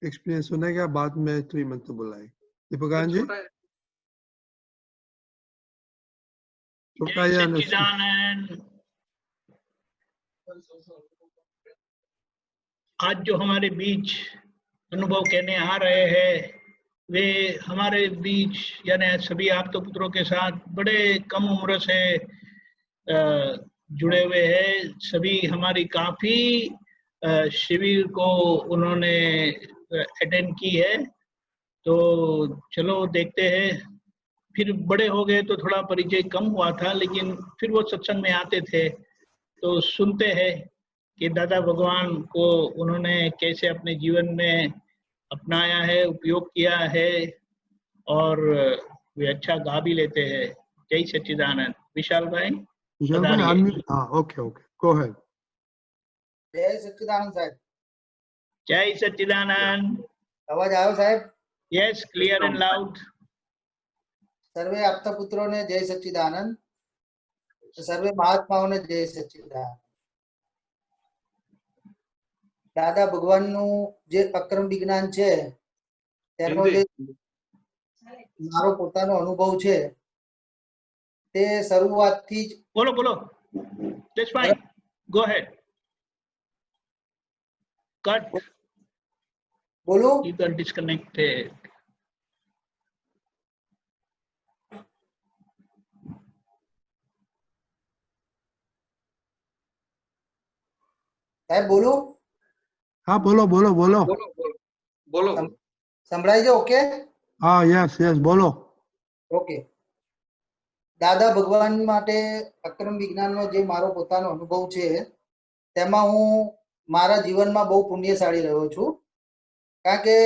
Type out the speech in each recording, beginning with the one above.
Experience सुनेगा क्या बाद में 3 मंथ तो बुलाए दीपकान जी छोटा या सच्चिदानंद। आज जो हमारे बीच अनुभव कहने आ रहे हैं वे हमारे बीच यानी सभी आप्त पुत्रों के साथ बड़े कम उम्र से जुड़े हुए हैं। सभी हमारी काफी शिविर को उन्होंने अटेंड की है। तो चलो देखते हैं। फिर बड़े हो गए तो थोड़ा परिचय कम हुआ था, लेकिन फिर वो सत्संग में आते थे तो सुनते हैं कि दादा भगवान को उन्होंने कैसे अपने जीवन में अपनाया है, उपयोग किया है और वे अच्छा गा भी लेते हैं। जय सच्चिदानंद। विशाल भाई हाँ ओके ओके गो अहेड। जय सच्चिदानंद साहब। जय सच्चिदानंद। आवाज आयो साहब? Yes, clear and loud. सर्वे आपता पुत्रों ने जय सच्चिदानंद, सर्वे महात्माओं ने जय सच्चिदानंद। दादा भगवान नु जे अक्रम विज्ञान छे तेनो जे मारो पोतानो अनुभव छे ते शरूआत थी ज बोलो बोलो। That's fine, go ahead. Cut. बोलो। You are disconnected. साहब बोलो। हाँ बोलो बोलो बोलो बोलो। संभळाई जो ओके? हाँ यस यस बोलो। ओके। दादा भगवान माटे अक्रम विज्ञानનો જે મારો પોતાનો અનુભવ છે તેમાં હું મારા જીવનમાં બહુ પુણ્યશાળી રહ્યો છું, કારણ કે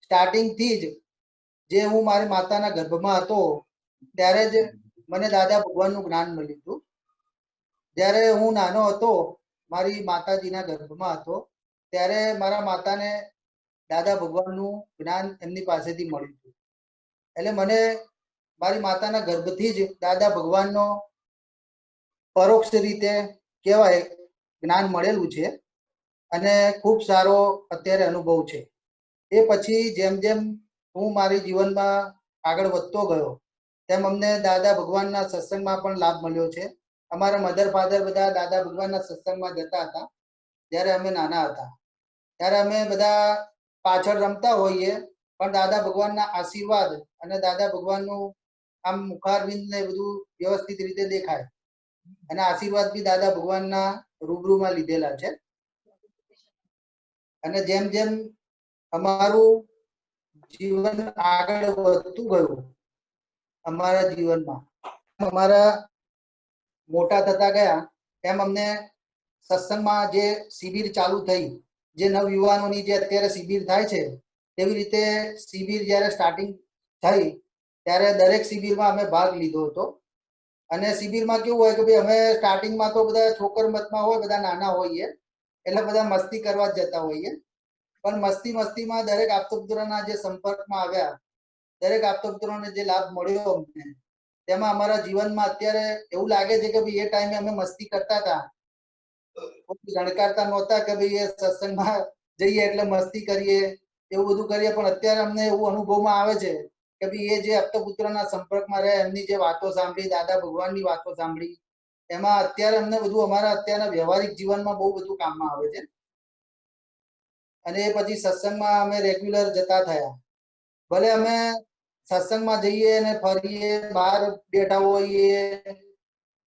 સ્ટાર્ટિંગ થી જ જે હું મારી માતાના ગર્ભમાં હતો ત્યારે જ મને દાદા ભગવાનનું જ્ઞાન મળ્યું હતું। જ્યારે હું નાનો હતો મારી માતાજીના ગર્ભમાં હતો ત્યારે મારા માતાને દાદા ભગવાનનું જ્ઞાન એમની પાસેથી મળ્યું હતું। એટલે મને મારી માતાના ગર્ભથી જ દાદા ભગવાનનો પરોક્ષ રીતે કહેવાય જ્ઞાન મળેલું છે અને ખૂબ સારો અત્યારે અનુભવ છે। એ પછી જેમ જેમ હું મારી જીવનમાં આગળ વધતો ગયો તેમ અમને દાદા ભગવાનના સત્સંગમાં પણ લાભ મળ્યો છે। અમારા મધર ફાધર બધા દાદા ભગવાનના સત્સંગમાં જતા હતા જ્યારે અમે નાના હતા, ત્યારે અમે બધા પાછળ રમતા હોઈએ પણ દાદા ભગવાનના આશીર્વાદ અને દાદા ભગવાનનું આમ મુખારવિંદ ને બધું વ્યવસ્થિત રીતે દેખાય અને આશીર્વાદ બી દાદા ભગવાનના રૂબરૂમાં લીધેલા છે। અને જેમ જેમ અમારું જીવન આગળ વધતું ગયું અમારા જીવનમાં અમારા મોટા થતા ગયા તેમ અમને સત્સંગમાં જે શિબિર ચાલુ થઈ, જે નવયુવાનોની જે અત્યારે શિબિર થાય છે તેવી રીતે શિબિર જ્યારે સ્ટાર્ટિંગ થઈ ત્યારે દરેક શિબિરમાં અમે ભાગ લીધો હતો। અને શિબિરમાં કેવું હોય કે ભાઈ અમે સ્ટાર્ટિંગમાં તો બધા છોકર મતમાં હોય, બધા નાના હોઈએ એટલે બધા મસ્તી કરવા જ જતા હોઈએ, પણ મસ્તી મસ્તીમાં દરેક આપતપુત્રોના જે સંપર્કમાં આવ્યા, દરેક આપતપુત્રોને જે લાભ મળ્યો અમને તેમાં અમારા જીવનમાં અત્યારે એવું લાગે છે કે ભાઈ એ ટાઈમે અમે મસ્તી કરતા હતા, ગણકારતા નહોતા કે ભાઈ એ સત્સંગમાં જઈએ એટલે મસ્તી કરીએ એવું બધું કરીએ, પણ અત્યારે અમને એવું અનુભવમાં આવે છે કે ભાઈ એ જે આપતપુત્રના સંપર્કમાં રહ્યા એમની જે વાતો સાંભળી, દાદા ભગવાનની વાતો સાંભળી, એમાં અત્યારે અમને બધું અમારા અત્યારના વ્યવહારિક જીવનમાં બહુ બધું કામમાં આવે છે। અને એ પછી સત્સંગમાં અમે રેગ્યુલર જતા થયા। ભલે અમે સત્સંગમાં જઈએ ને ફરીએ, બહાર બેઠા હોઈએ,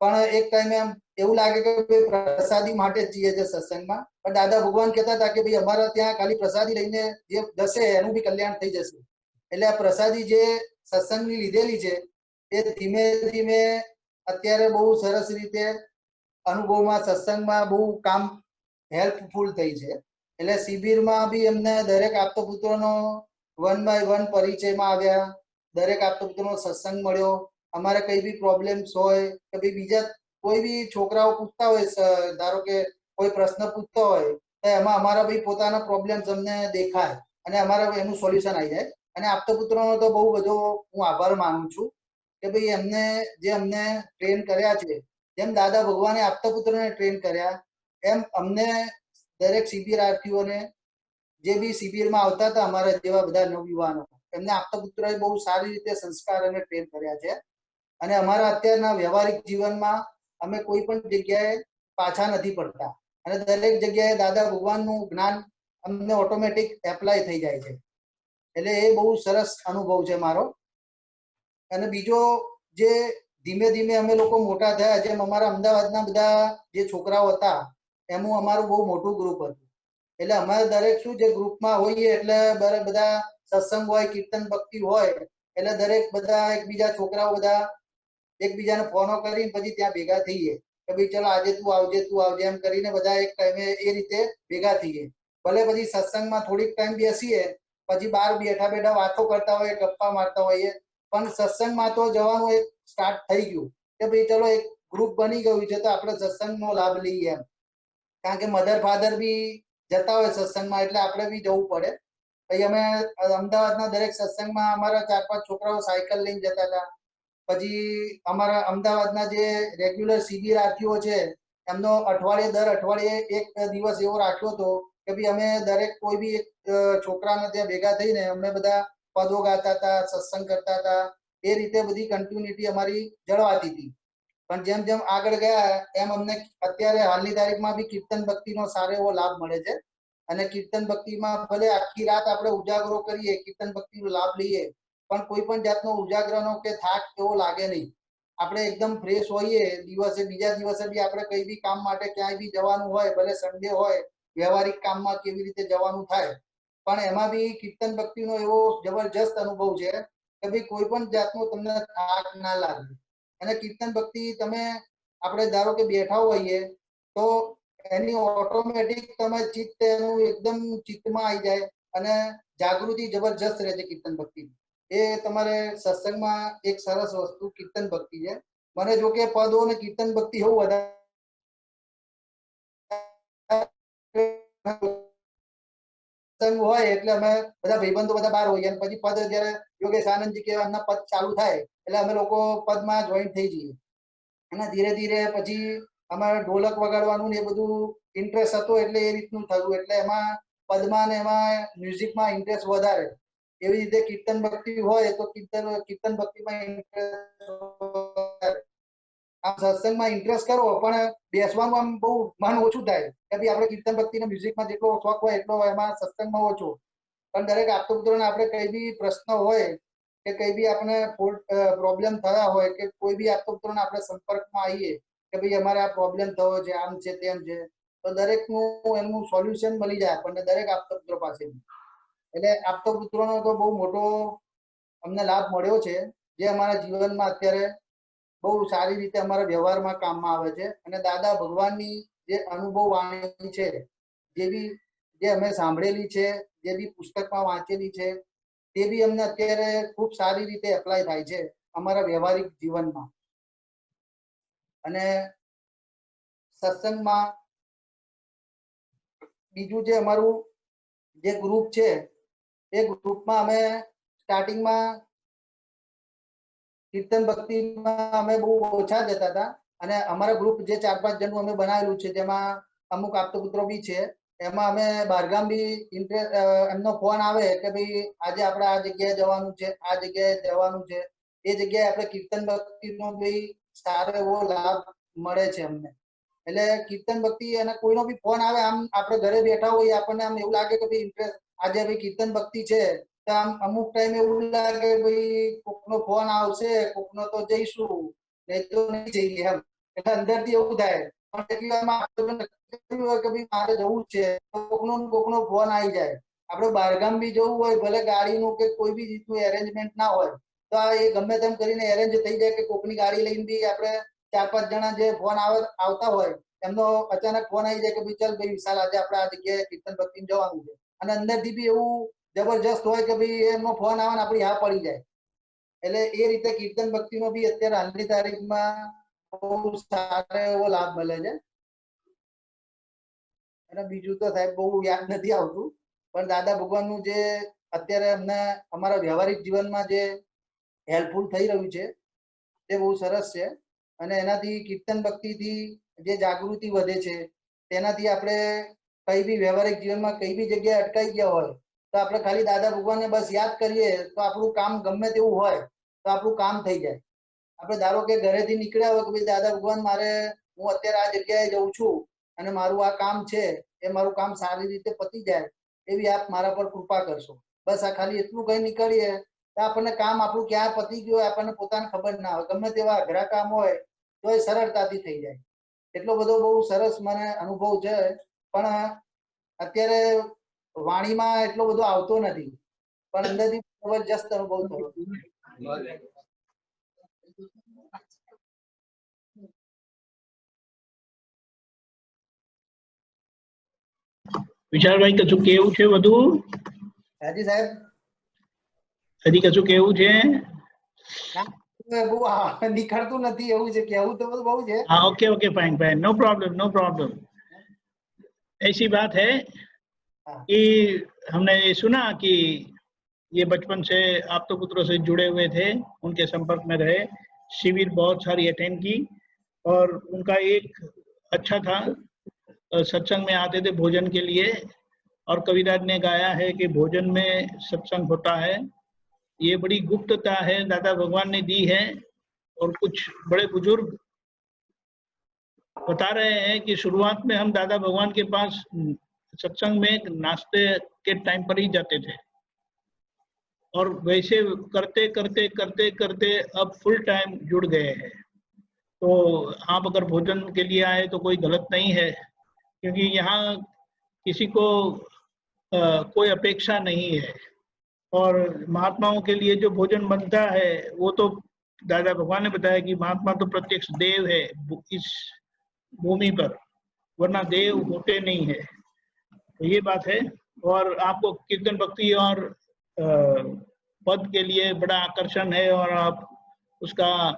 પણ એક ટાઈમે એમ એવું લાગે કે પ્રસાદી માટે જ જઈએ છે સત્સંગમાં, પણ દાદા ભગવાન કહેતા હતા કે ભાઈ અમારા ત્યાં ખાલી પ્રસાદી લઈને જે જશે એનું બી કલ્યાણ થઈ જશે। એટલે આ પ્રસાદી જે સત્સંગની લીધેલી છે એ ધીમે ધીમે અત્યારે બહુ સરસ રીતે અનુભવમાં સત્સંગમાં બહુ કામ હેલ્પફુલ થઈ છે। એટલે શિબિરમાં બી અમને દરેક આપતપુત્રોનો 1 by 1 પરિચયમાં આવ્યા, દરેક આપતપુત્રોનો સત્સંગ મળ્યો। અમારે કઈ બી પ્રોબ્લેમ્સ હોય કે ભાઈ બીજા કોઈ બી છોકરાઓ પૂછતા હોય, ધારો કે કોઈ પ્રશ્ન પૂછતો હોય તો એમાં અમારા બી પોતાના પ્રોબ્લેમ્સ અમને દેખાય અને અમારે એનું સોલ્યુશન આવી જાય। અને આપતપુત્રોનો તો બહુ બધો હું આભાર માનું છું કે ભાઈ એમને જે અમને ટ્રેન કર્યા છે, જેમ દાદા ભગવાને આપતપુત્રોને ટ્રેન કર્યા એમ અમને દરેક શિબિરાર્થીઓને જે બી શિબિરમાં આવતા હતા અમારા જેવા બધા નવયુવાનો, એમને આપતા પુત્રોએ બહુ સારી રીતે સંસ્કાર અને ટ્રેન કર્યા છે. અને અમારા અત્યારના વ્યવહારિક જીવનમાં અમે કોઈ પણ જગ્યાએ પાછા નથી પડતા અને દરેક જગ્યાએ દાદા ભગવાનનું જ્ઞાન અમને ઓટોમેટિક એપ્લાય થઈ જાય છે. એટલે એ બહુ સરસ અનુભવ છે મારો. અને બીજો જે ધીમે ધીમે અમે લોકો મોટા થયા, જેમ અમારા અમદાવાદના બધા જે છોકરાઓ હતા એનું અમારું બહુ મોટું ગ્રુપ હતું. એટલે અમારે દરેક શું છે, ગ્રુપમાં હોઈએ એટલે બધા સત્સંગ હોય, કીર્તન ભક્તિ હોય એટલે દરેક બધા એકબીજા છોકરાઓ બધા એકબીજાને ફોનો કરીને પછી ત્યાં ભેગા થઈએ કે ભાઈ ચલો આજે તું આવજે એમ કરીને બધા એક ટાઈમે એ રીતે ભેગા થઈએ. ભલે પછી સત્સંગમાં થોડીક ટાઈમ બેસીએ, પછી બહાર બેઠા બેઠા વાતો કરતા હોય, ગપ્પા મારતા હોઈએ, પણ સત્સંગમાં તો જવાનું એક સ્ટાર્ટ થઈ ગયું કે ભાઈ ચલો એક ગ્રુપ બની ગયું છે તો આપણે સત્સંગનો લાભ લઈએ એમ. કારણ કે મધર ફાધર બી જતા હોય સત્સંગમાં એટલે આપણે બી જવું પડે. પછી અમે અમદાવાદના દરેક સત્સંગમાં અમારા 4-5 છોકરાઓ સાયકલ લઈને જતા હતા. પછી અમારા અમદાવાદના જે રેગ્યુલર શિબિરાર્થીઓ છે એમનો દર અઠવાડિયે એક દિવસ એવો રાખ્યો હતો કે ભાઈ અમે દરેક કોઈ બી એક છોકરાને ત્યાં ભેગા થઈને અમે બધા પદો ગાતા હતા, સત્સંગ કરતા હતા. એ રીતે બધી કન્ટિન્યુટી અમારી જળવાતી હતી. પણ જેમ જેમ આગળ ગયા એમ અમને અત્યારે હાલની તારીખમાં બી કીર્તન ભક્તિનો સારો એવો લાભ મળે છે. અને કીર્તન ભક્તિમાં ભલે આખી રાત આપણે ઉજાગરો કરીએ, કીર્તન ભક્તિનો લાભ લઈએ, પણ કોઈ પણ જાતનો ઉજાગરાનો કે થાક એવો લાગે નહીં. આપણે એકદમ ફ્રેશ હોઈએ દિવસે, બીજા દિવસે બી આપણે કઈ બી કામ માટે ક્યાંય બી જવાનું હોય, ભલે સન્ડે હોય, વ્યવહારિક કામમાં કેવી રીતે જવાનું થાય, પણ એમાં બી કીર્તન ભક્તિનો એવો જબરજસ્ત અનુભવ છે કે ભાઈ કોઈ પણ જાતનો તમને થાક ના લાગે. અને કીર્તન ભક્તિ તમે આપણે ધારો કે બેઠા હોઈએ તો એની ઓટોમેટિક તમે ચિત્ત એનું એકદમ ચિત્તમાં આવી જાય અને જાગૃતિ જબરજસ્ત રહે છે કીર્તન ભક્તિ. એ તમારે સત્સંગમાં એક સરસ વસ્તુ કીર્તન ભક્તિ છે. મને જો કે પદો અને કીર્તન ભક્તિ એવું વધારે હોય એટલે અમે બધા ભાઈબંધો બધા બહાર હોઈએ અને પછી પદ જયારે યોગેશ આનંદજી કે એમના પદ ચાલુ થાય એટલે અમે લોકો પદમાં જોઈન્ટ થઈ જઈએ. અને ધીરે ધીરે પછી અમારે ઢોલક વગાડવાનું ને એ બધું ઇન્ટરેસ્ટ હતો એટલે એ રીતનું થયું. એટલે એમાં પદમાં ને એમાં મ્યુઝિકમાં ઇન્ટરેસ્ટ વધારે. એવી રીતે કીર્તન ભક્તિ હોય તો કીર્તન ભક્તિમાં ઇન્ટરેસ્ટ, આમ સત્સંગમાં ઇન્ટરેસ્ટ કરો પણ બેસવાનું આમ બહુ મન ઓછું થાય કે ભાઈ આપણે કીર્તન ભક્તિના મ્યુઝિકમાં જેટલો શોખ હોય એટલો એમાં સત્સંગમાં ઓછો. પણ દરેક આપતપુત્રોને આપણે કઈ બી પ્રશ્ન હોય કે કઈ બી આપણે પ્રોબ્લેમ થયા હોય કે કોઈ બી આપતપુત્રોને આપણે સંપર્કમાં આવીએ કે ભાઈ અમારે આ પ્રોબ્લેમ થયો છે, આમ છે તેમ છે, તો દરેકનું એમનું સોલ્યુશન મળી જાય આપણને દરેક આપતપુત્રો પાસેથી. એટલે આપતપુત્રોનો તો બહુ મોટો અમને લાભ મળ્યો છે જે અમારા જીવનમાં અત્યારે બહુ સારી રીતે અમારા વ્યવહારમાં કામમાં આવે છે. અને દાદા ભગવાનની જે અનુભવ વાણી છે, જે અમે સાંભળેલી છે, જે બી પુસ્તકમાં વાંચેલી છે, તે બી અમને અત્યારે ખૂબ સારી રીતે એપ્લાય થાય છે અમારા વ્યવહારિક જીવનમાં. અને સત્સંગમાં બીજું જે અમારું જે ગ્રુપ છે એ ગ્રુપમાં અમે સ્ટાર્ટિંગમાં કીર્તન ભક્તિમાં અમે બહુ ઓછા જતા હતા. અને અમારા ગ્રુપ જે 4-5 જણનું અમે બનાવેલું છે તેમાં અમુક આપતપુત્રો બી છે. એમાં અમે બહારગામ બી એમનો ફોન આવે કે ભાઈ આજે આપણે આ જગ્યાએ જવાનું છે, આ જગ્યાએ જવાનું છે, એ જગ્યાએ આપણે કીર્તન ભક્તિનો બી સારો એવો લાભ મળે છે અમને. એટલે કીર્તન ભક્તિ અને કોઈનો બી ફોન આવે, આમ આપણે ઘરે બેઠા હોઈએ આપણને આમ એવું લાગે કે ભાઈ ઇન્ટરેસ્ટ આજે ભાઈ કીર્તન ભક્તિ છે તો આમ અમુક ટાઈમ એવું લાગે ભાઈ કોકનો ફોન આવશે, કોકનો તો જઈશું, નહીં તો નહીં જઈએ એમ. એટલે અંદરથી એવું થાય. પણ એટલી વારમાં હોય કે ભાઈ મારે જવું છે તો કોકનો ફોન આવી જાય. આપણે બહારગામ બી જવું હોય, ભલે ગાડીનું કે કોઈ બી રીતનું એરેન્જમેન્ટ ના હોય તો એ ગમે તેમ કરીને એરેન્જ થઈ જાય કે કોકની ગાડી લઈને બી આપણે 4-5 જણા જે ફોન આવતા હોય એમનો અચાનક ફોન આવી જાય કે ભાઈ ચાલ ભાઈ વિશાલ આજે આપણે આ જગ્યાએ કીર્તન ભક્તિ જવાનું છે. અને અંદરથી બી એવું જબરજસ્ત હોય કે ભાઈ એમનો ફોન આવે ને આપણી હા પડી જાય. એટલે એ રીતે કીર્તન ભક્તિનો બી અત્યારે હાલની તારીખમાં બહુ સારો એવો લાભ મળે છે. અને બીજું તો સાહેબ બહુ યાદ નથી આવતું, પણ દાદા ભગવાનનું જે અત્યારે અમને અમારા વ્યવહારિક જીવનમાં જે હેલ્પફુલ થઈ રહ્યું છે તે બહુ સરસ છે. અને એનાથી કીર્તન ભક્તિથી જે જાગૃતિ વધે છે તેનાથી આપણે કઈ બી વ્યવહારિક જીવનમાં કઈ બી જગ્યાએ અટકાઈ ગયા હોય તો આપણે ખાલી દાદા ભગવાનને બસ યાદ કરીએ તો આપણું કામ ગમે તેવું હોય તો આપણું કામ થઈ જાય. આપણે ધારો કે ઘરેથી નીકળ્યા હોય કે ભાઈ દાદા ભગવાન મારે હું અત્યારે આ જગ્યાએ જઉં છું અને મારું આ કામ છે એ મારું કામ સારી રીતે પતી જાય એવી આપ મારા પર કૃપા કરશો. બસ આ ખાલી એટલું કઈ નીકળીએ તો આપણને કામ આપણું ક્યાં પતી ગયું આપણને પોતાને ખબર ના હોય. ગમે તેવા અઘરા કામ હોય તો એ સરળતાથી થઈ જાય. એટલો બધો બહુ સરસ મને અનુભવ છે પણ અત્યારે વાણીમાં એટલો બધો આવતો નથી પણ અંદરથી જબરજસ્ત અનુભવ થયો. વિશાલભાઈ કશું કેવું છે વધુ? હાજી સાહેબ હજી કશું કેવું છે? બહુ નીકળતું નથી એવું છે કેવું તો બહુ છે. हाँ okay okay fine fine no problem no problem. ऐसी बात है कि हमने ये सुना कि ये बचपन से आप तो पुत्रों से जुड़े हुए थे, उनके संपर्क में रहे, शिविर बहुत सारी अटेंड की और उनका एक अच्छा था, सत्संग में आते थे भोजन के लिए और कविराज ने गाया है कि भोजन में सत्संग होता है। ये बड़ी गुप्तता है दादा भगवान ने दी है और कुछ बड़े बुजुर्ग बता रहे हैं कि शुरुआत में हम दादा भगवान के पास सत्संग में नाश्ते के टाइम पर ही जाते थे और वैसे करते करते करते करते अब फुल टाइम जुड़ गए हैं। तो आप अगर भोजन के लिए आए तो कोई गलत नहीं है क्योंकि यहाँ किसी को कोई अपेक्षा नहीं है और महात्माओं के लिए जो भोजन बनता है वो तो दादा भगवान ने बताया कि महात्मा तो प्रत्यक्ष देव है इस भूमि पर, वरना देव होते नहीं है। तो ये बात है। और आपको कीर्तन भक्ति और पद के लिए बड़ा आकर्षण है और आप उसका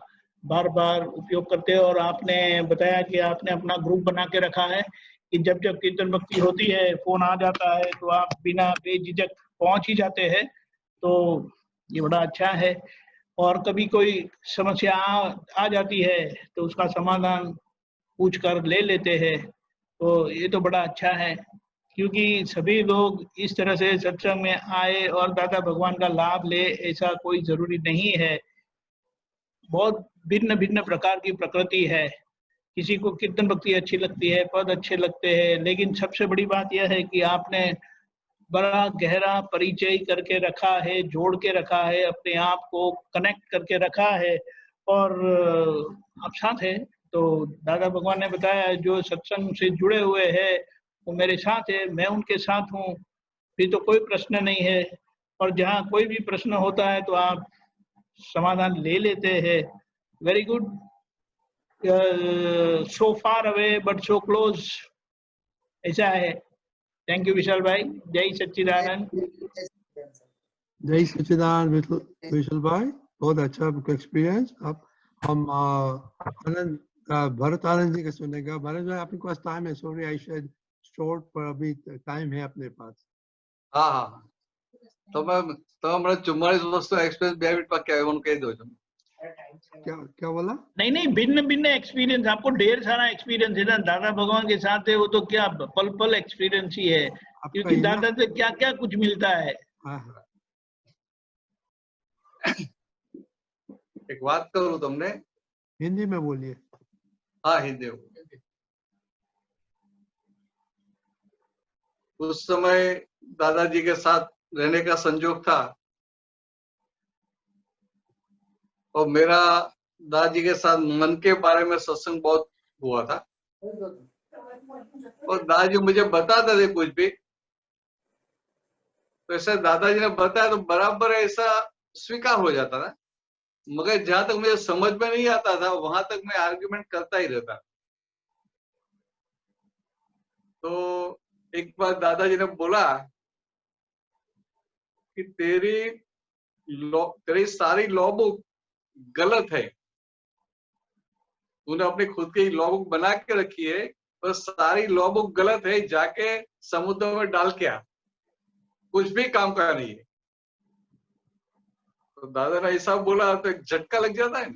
बार बार उपयोग करते हैं और आपने बताया कि आपने अपना ग्रुप बना के रखा है कि जब जब कीर्तन भक्ति होती है फोन आ जाता है तो आप बिना बेझिझक पहुंच ही जाते हैं। तो ये बड़ा अच्छा है। और कभी कोई समस्या आ जाती है तो उसका समाधान पूछ कर ले लेते हैं। तो ये तो बड़ा अच्छा है क्योंकि सभी लोग इस तरह से सत्संग में आए और दादा भगवान का लाभ ले ऐसा कोई जरूरी नहीं है। बहुत भिन्न भिन्न प्रकार की प्रकृति है। किसी को कीर्तन भक्ति अच्छी लगती है, पद अच्छे लगते हैं, लेकिन सबसे बड़ी बात यह है कि आपने बड़ा गहरा परिचय करके रखा है, जोड़ के रखा है, अपने आप को कनेक्ट करके रखा है और आप साथ है। तो दादा भगवान ने बताया जो सत्संग से जुड़े हुए हैं वो मेरे साथ है, मैं उनके साथ हूँ, फिर तो कोई प्रश्न नहीं है। और जहाँ कोई भी प्रश्न होता है तो आप समाधान ले लेते हैं। Very good. So far away but so close, ऐसा है। थैंक यू विशाल भाई। जय सच्चिदानंद। जय सच्चिदानंद विशाल भाई, बहुत अच्छा आपका एक्सपीरियंस। अब हम आनंद भरत आनंद जी का सुनेगा। भरत भाई आपके पास टाइम है? सॉरी आई शेड शॉर्ट पर अभी टाइम है अपने पास। हाँ हाँ तो मैं तो हमारे 44 वर्ष एक्सपीरियंस 2 मिनट में क्या कह दो। क्या बोला? नहीं नहीं, भिन्न भिन्न एक्सपीरियंस, आपको ढेर सारा एक्सपीरियंस है ना, दादा भगवान के साथ है वो तो क्या पल पल एक्सपीरियंस ही है क्योंकि दादा से क्या क्या कुछ मिलता है। एक बात करूं तुमने हिंदी में बोलिए। हाँ हिंदी में। उस समय दादाजी के साथ रहने का संजोग था और मेरा दादाजी के साथ मन के बारे में सत्संग बहुत हुआ था और दादाजी मुझे बताते थे कुछ भी तो ऐसा दादाजी ने बताया तो बराबर ऐसा स्वीकार हो जाता था, मगर जहां तक मुझे समझ में नहीं आता था वहां तक मैं आर्ग्यूमेंट करता ही रहता। तो एक बार दादाजी ने बोला कि तेरी सारी लॉ बुक गलत है, तूने अपनी खुद की लॉ बुक बना के रखी है और सारी लॉ बुक गलत है, जाके समुद्र में डाल के आ, कुछ भी काम का नहीं है। तो दादा ने ऐसा बोला तो एक झटका लग जाता है।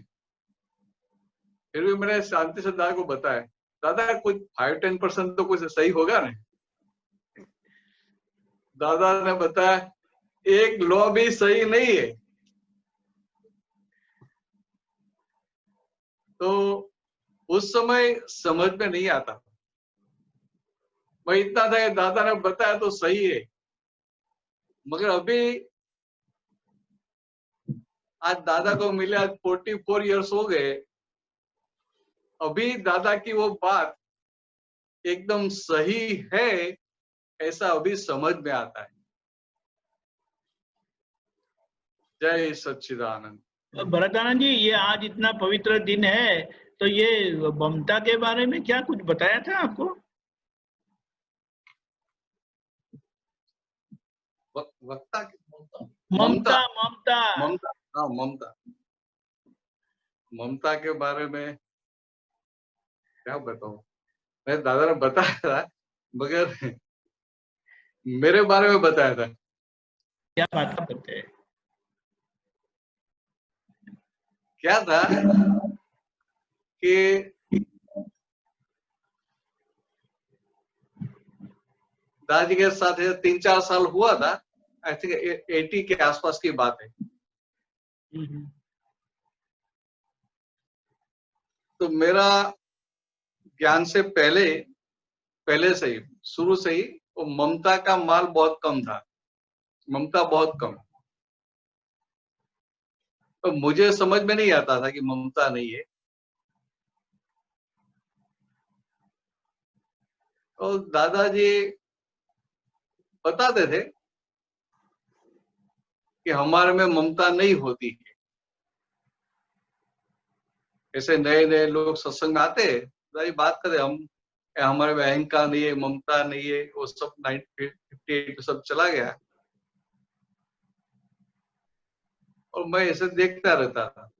फिर भी मैंने शांति से दादा को बताया, दादा कुछ 5-10% तो कुछ सही होगा ना। दादा ने बताया एक लॉ भी सही नहीं है। तो उस समय समझ में नहीं आता, मैं इतना था कि दादा ने बताया तो सही है, मगर अभी आज दादा को मिले, आज 44 इयर्स हो गए, अभी दादा की वो बात एकदम सही है ऐसा अभी समझ में आता है। जय सच्चिदानंद। भरतानंद जी, ये आज इतना पवित्र दिन है, तो ये ममता के बारे में क्या कुछ बताया था आपको? वक्ता की ममता ममता ममता, हाँ ममता, ममता के बारे में क्या बताऊं, मैं दादा ने बताया था मगर मेरे बारे में बताया था। क्या बात करते हैं? क्या था कि दादाजी के साथ 3-4 साल हुआ था, आई थिंक 80 के आसपास की बात है। तो मेरा ज्ञान से पहले से ही, शुरू से ही वो ममता का माल बहुत कम था, ममता बहुत कम। तो मुझे समझ में नहीं आता था कि ममता नहीं है। तो दादाजी बताते थे कि हमारे में ममता नहीं होती है। ऐसे नए नए लोग सत्संग में आते, दादाजी बात करते, हमारे में अहंकार नहीं है, ममता नहीं है, वो सब 1958 सब चला गया। और मैं ऐसे देखता रहता था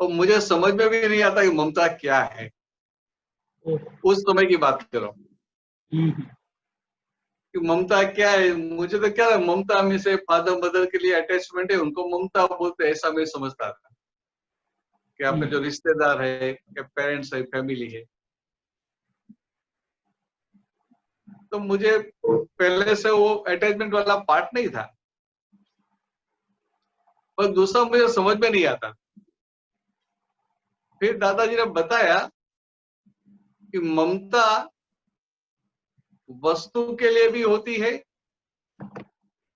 और मुझे समझ में भी नहीं आता कि ममता क्या है। उस समय की बात कर रहा हूँ कि ममता क्या है। मुझे तो क्या है, ममता में से फादर मदर के लिए अटैचमेंट है, उनको ममता बोलते हैं, ऐसा मैं समझता था कि आपके जो रिश्तेदार है या पेरेंट्स है, फैमिली है। तो मुझे पहले से वो अटैचमेंट वाला पार्ट नहीं था। और दूसरा मुझे समझ में नहीं आता। फिर दादाजी ने बताया कि ममता वस्तु के लिए भी होती है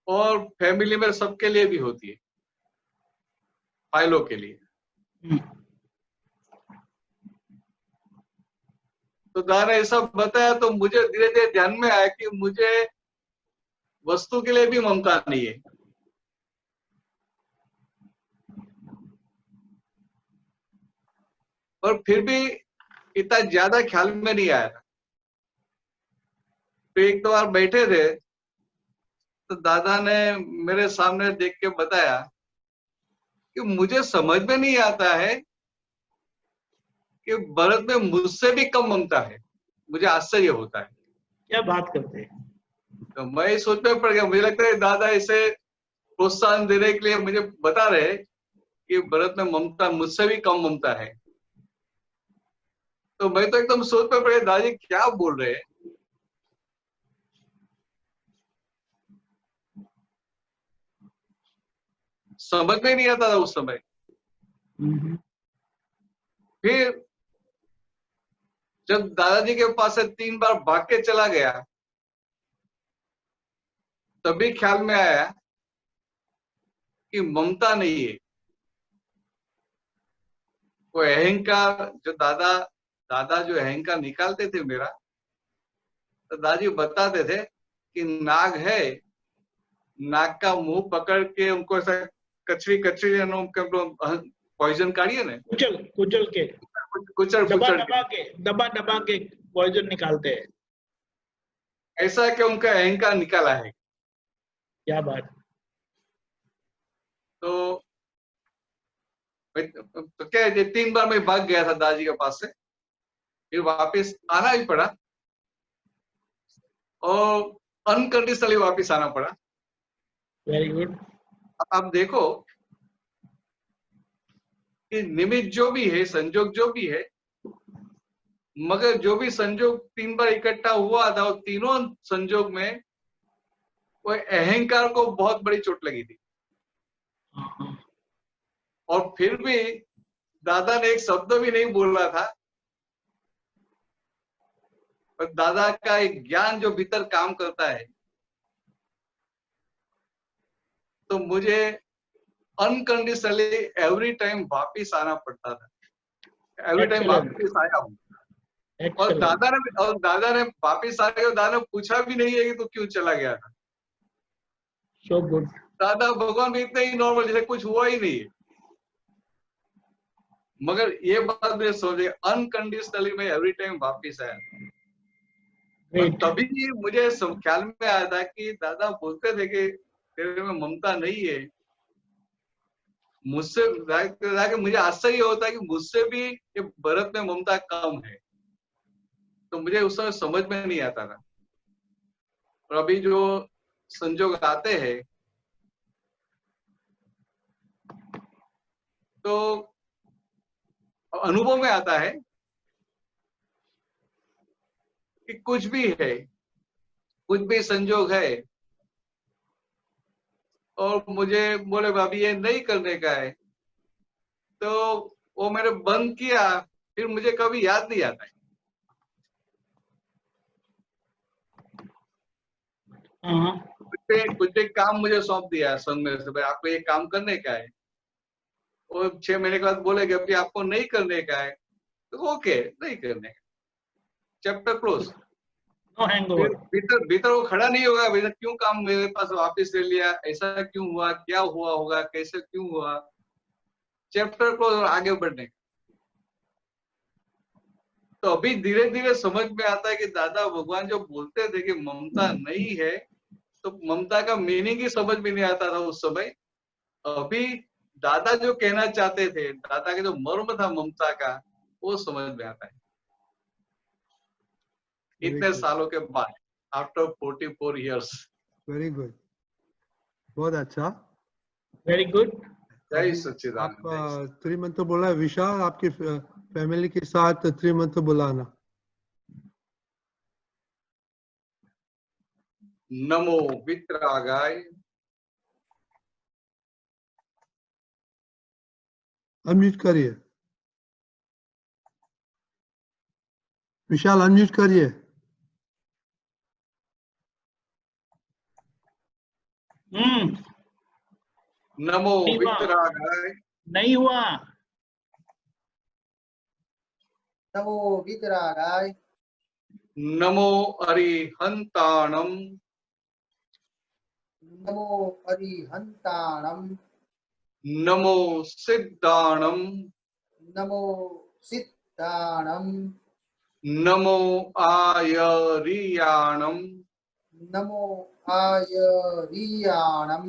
और फैमिली में सबके लिए भी होती है, फाइलों के लिए। तो दादा ने ऐसा बताया तो मुझे धीरे धीरे ध्यान में आया कि मुझे वस्तु के लिए भी ममता नहीं है। और फिर भी इतना ज्यादा ख्याल में नहीं आया था। तो एक दो बार बैठे थे तो दादा ने मेरे सामने देख के बताया कि मुझे समझ में नहीं आता है कि भरत में मुझसे भी कम ममता है। मुझे आश्चर्य होता है। क्या बात करते हैं? तो मैं सोच में पड़ गया, मुझे लगता है दादा इसे प्रोत्साहन देने के लिए मुझे बता रहे कि भरत में ममता मुझसे भी कम ममता है। तो मैं तो एकदम सोच में पड़ गया, दादाजी क्या बोल रहे हैं। समझ में नहीं आता था उस समय। फिर जब दादाजी के पास से 3 बार भाग के चला गया तभी ख्याल में आया कि ममता नहीं है, वो अहंकार। जो दादा जो अहंकार निकालते थे मेरा, तो दादाजी बताते थे कि नाग है, नाग का मुंह पकड़ के उनको ऐसा कचरी पॉइजन काढ़िए ना, कुचल के कुचल दबा दबा के पॉइजन निकालते हैं। ऐसा कि उनका अहंकार निकाला है। क्या बात। तो क्या है, 3 बार मैं भाग गया था दादाजी के पास से, फिर वापस आना ही पड़ा और अनकंडीशनली वापस आना पड़ा। Very good. अब देखो कि निमित्त जो भी है, संजोग जो भी है, मगर जो भी संजोग 3 बार इकट्ठा हुआ था, और तीनों संजोग में वो अहंकार को बहुत बड़ी चोट लगी थी। और फिर भी दादा ने एक शब्द भी नहीं बोला था, और दादा का एक ज्ञान जो भीतर काम करता है, तो मुझे अनकंडीशनली एवरी टाइम वापिस आना पड़ता था, एवरी टाइम वापिस आया हूँ। और दादा ने वापिस आ गया, दादा ने पूछा भी नहीं है कि तो क्यों चला गया था। So good. दादा भगवान भी इतने ही नॉर्मल, जैसे कुछ हुआ ही नहीं है। मगर ये बात मैं सोचे, अनकंडीशनली मैं एवरी टाइम वापिस आया। और तभी मुझे ख्याल में आया था कि दादा बोलते थे कि तेरे में ममता नहीं है। मुझसे मुझे आश्चर्य होता है कि मुझसे भी ये भरत में ममता कम है। तो मुझे उस समय समझ में नहीं आता था। और अभी जो संजोग आते हैं तो अनुभव में आता है कि कुछ भी है, कुछ भी संजोग है, और मुझे बोले भाभी ये नहीं करने का है, तो वो मैंने बंद किया, फिर मुझे कभी याद नहीं आता है। कुछ भी काम मुझे सौंप दिया संघ में से, भाई आपको ये काम करने का है, और 6 महीने के बाद बोलेगे अभी आपको नहीं करने का है, तो ओके नहीं करने का, चैप्टर क्लोज। भीतर वो खड़ा नहीं होगा, भैया क्यों काम मेरे पास वापस ले लिया, ऐसा क्यों हुआ, क्या हुआ होगा, कैसे क्यों हुआ, चैप्टर क्लोज और आगे बढ़ने। तो अभी धीरे धीरे समझ में आता है कि दादा भगवान जो बोलते थे कि ममता नहीं है, तो ममता का मीनिंग ही समझ में नहीं आता था उस समय। अभी दादा जो कहना चाहते थे, दादा का जो मर्म था ममता का, वो समझ में आता है इतने सालों के बाद, आफ्टर 44 years। वेरी गुड, बहुत अच्छा, वेरी गुड। जय सच्चिदानंद। आप त्रिमंत्र बोला, विशाल आपकी फैमिली के साथ त्रिमंत्र बुलाना। नमो वितरागाय। अनम्यूट करिए विशाल, अनम्यूट करिए। नमो वितरागाय। नहीं हुआ। नमो वितरागाय। नमो अरिहंताणम। नमो अरिहंताणम। नमो सिद्धाणम। नमो सिद्धाणम। नमो आयरियाणम। नमो आयरियाणम।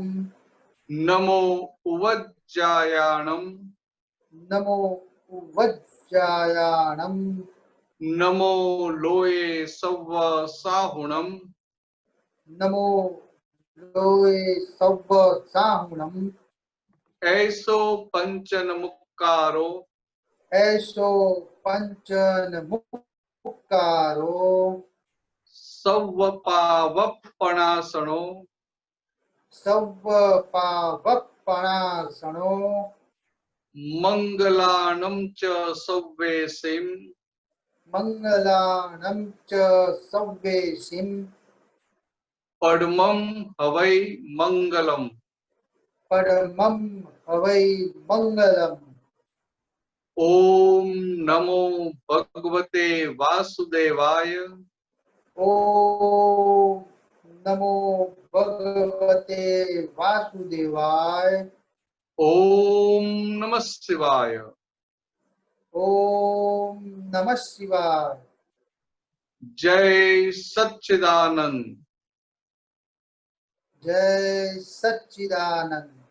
नमो उवज्जायाणम। नमो उवज्जायाणम। नमो लोये सव्व साहुणम। नमो लोये सव्व साहुणम। ऐसो पंचन मुक्कारो। ऐसो पंचन मुक्कारो। सव्व पावप्पणासनो। सव्व पावप्पणासनो। मंगलानं च सव्वेसिं। मंगलानं च सव्वेसिं। पद्मं हवै मंगलम्। परमं हवै मंगलम्। ओम नमो भगवते वासुदेवाय। ओम नमो भगवते वासुदेवाय। ओम नमः शिवाय। ओम नमः शिवाय। जय सच्चिदानंद। जय सच्चिदानंद।